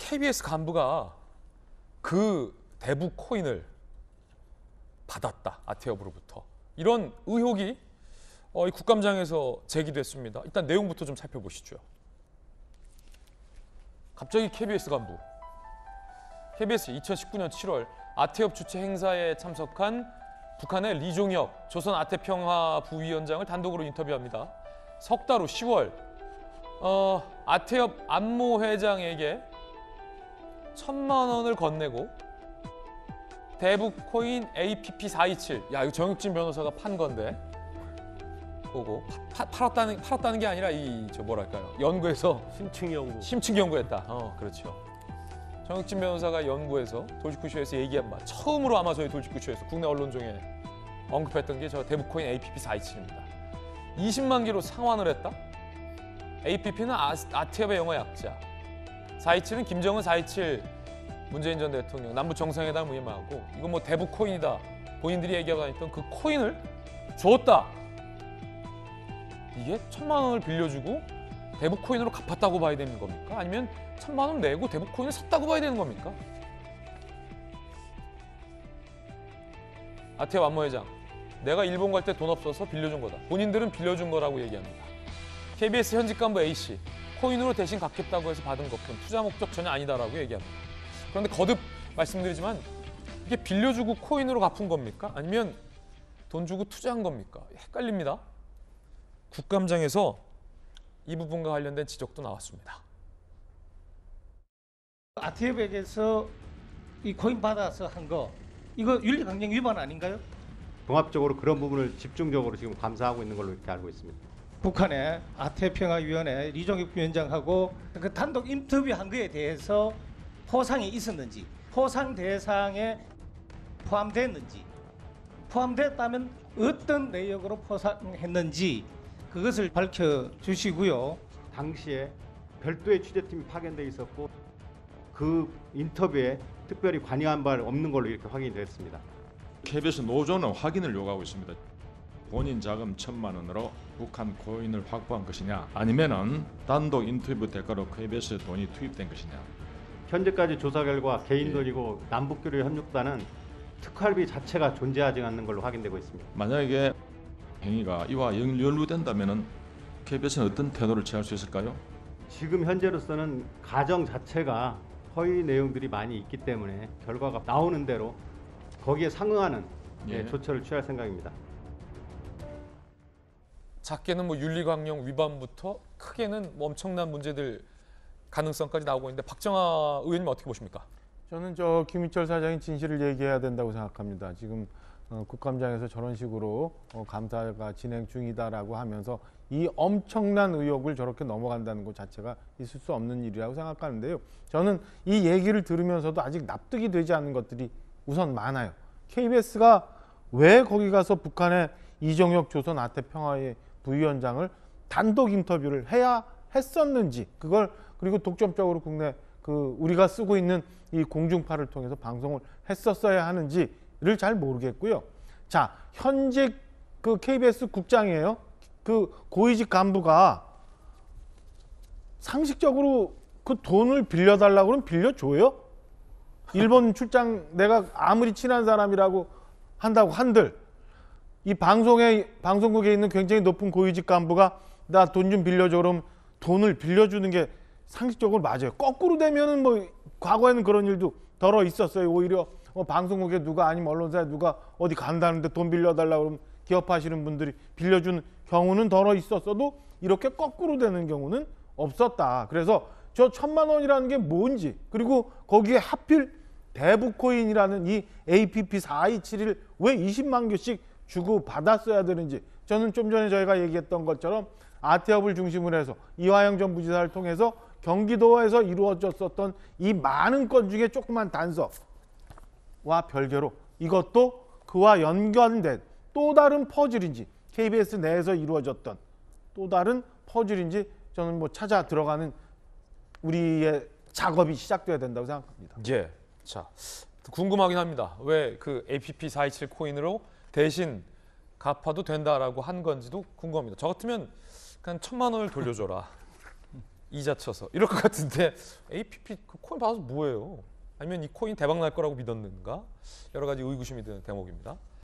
KBS 간부가 그 대부 코인을 받았다. 아태협으로부터. 이런 의혹이 이 국감장에서 제기됐습니다. 일단 내용부터 좀 살펴보시죠. 갑자기 KBS 간부. KBS 2019년 7월 아태협 주최 행사에 참석한 북한의 리종혁 조선 아태평화 부위원장을 단독으로 인터뷰합니다. 석 달 후 10월 아태협 안모 회장에게 1,000만 원을 건네고 대북코인 APP427 이거 정육진 변호사가 판 건데 보고 팔았다는 게 아니라 연구해서 심층 연구했다. 그렇죠. 정육진 변호사가 연구해서 돌직구쇼에서 얘기한 바 처음으로 아마 저희 돌직구쇼에서 국내 언론중에 언급했던 게 저 대북코인 APP427입니다. 20만 개로 상환을 했다. APP는 아태협의 영어 약자. 427은 김정은 427 문재인 전 대통령 남북 정상회담 의미하고 이거 뭐 대북 코인이다. 본인들이 얘기하고 다녔던 그 코인을 줬다. 이게 1,000만 원을 빌려주고 대북 코인으로 갚았다고 봐야 되는 겁니까? 아니면 1,000만 원 내고 대북 코인을 샀다고 봐야 되는 겁니까? 아태협 안모 회장, 내가 일본 갈 때 돈 없어서 빌려준 거다. 본인들은 빌려준 거라고 얘기합니다. KBS 현직 간부 A씨, 코인으로 대신 갚겠다고 해서 받은 것뿐 투자 목적 전혀 아니다라고 얘기합니다. 그런데 거듭 말씀드리지만 이게 빌려주고 코인으로 갚은 겁니까? 아니면 돈 주고 투자한 겁니까? 헷갈립니다. 국감장에서 이 부분과 관련된 지적도 나왔습니다. 아태협에게서 이 코인 받아서 한 거 이거 윤리강령 위반 아닌가요? 종합적으로 그런 부분을 집중적으로 지금 감사하고 있는 걸로 이렇게 알고 있습니다. 북한의 아태평화위원회 리종혁 위원장하고 그 단독 인터뷰한 거에 대해서 포상이 있었는지, 포상 대상에 포함됐는지, 포함됐다면 어떤 내역으로 포상했는지 그것을 밝혀주시고요. 당시에 별도의 취재팀이 파견돼 있었고 그 인터뷰에 특별히 관여한 바 없는 걸로 이렇게 확인이 됐습니다. KBS 노조는 확인을 요구하고 있습니다. 본인 자금 1,000만 원으로 북한 코인을 확보한 것이냐 아니면은 단독 인터뷰 대가로 KBS에 돈이 투입된 것이냐. 현재까지 조사 결과 개인 돈이고 남북교류 협력단은 특활비 자체가 존재하지 않는 걸로 확인되고 있습니다. 만약에 행위가 이와 연루된다면은 KBS는 어떤 태도를 취할 수 있을까요? 지금 현재로서는 가정 자체가 허위 내용들이 많이 있기 때문에 결과가 나오는 대로 거기에 상응하는 조처를 취할 생각입니다. 작게는 윤리강령 위반부터 크게는 엄청난 문제들 가능성까지 나오고 있는데 박정하 의원님 어떻게 보십니까? 저는 김희철 사장이 진실을 얘기해야 된다고 생각합니다. 지금 국감장에서 저런 식으로 감사가 진행 중이다라고 하면서 이 엄청난 의혹을 저렇게 넘어간다는 것 자체가 있을 수 없는 일이라고 생각하는데요. 저는 이 얘기를 들으면서도 아직 납득이 되지 않는 것들이 우선 많아요. KBS가 왜 거기 가서 북한의 이종혁 조선 아태평화의 부위원장을 단독 인터뷰를 해야 했었는지, 그걸 그리고 독점적으로 국내 우리가 쓰고 있는 이 공중파를 통해서 방송을 했었어야 하는지를 잘 모르겠고요. 자, 현직 KBS 국장이에요. 고위직 간부가 상식적으로 그 돈을 빌려달라고 그러면 빌려줘요? 일본 출장 내가 아무리 친한 사람이라고 한다고 한들 이 방송국에 있는 굉장히 높은 고위직 간부가 나 돈 좀 빌려줘 그러면 돈을 빌려주는 게 상식적으로 맞아요. 거꾸로 되면은 과거에는 그런 일도 덜어 있었어요. 오히려 방송국에 누가 아니면 언론사에 누가 어디 간다는데 돈 빌려달라고 그러면 기업하시는 분들이 빌려주는 경우는 덜어 있었어도 이렇게 거꾸로 되는 경우는 없었다. 그래서 저 1,000만 원이라는 게 뭔지, 그리고 거기에 하필 대북코인이라는 이 APP427을 왜 20만 개씩 주고 받았어야 되는지, 저는 좀 전에 저희가 얘기했던 것처럼 아태협을 중심으로 해서 이화영 전 부지사를 통해서 경기도에서 이루어졌었던 이 많은 건 중에 조그만 단서와 별개로 이것도 그와 연관된 또 다른 퍼즐인지, KBS 내에서 이루어졌던 또 다른 퍼즐인지 저는 찾아 들어가는 우리의 작업이 시작돼야 된다고 생각합니다. 예. 자, 궁금하긴 합니다. 왜 그 APP427 코인으로 대신 갚아도 된다라고 한 건지도 궁금합니다. 저 같으면 그냥 1,000만 원을 돌려줘라. 이자 쳐서 이럴 것 같은데 APP 그 코인 받아서 뭐예요? 아니면 이 코인 대박 날 거라고 믿었는가? 여러 가지 의구심이 드는 대목입니다.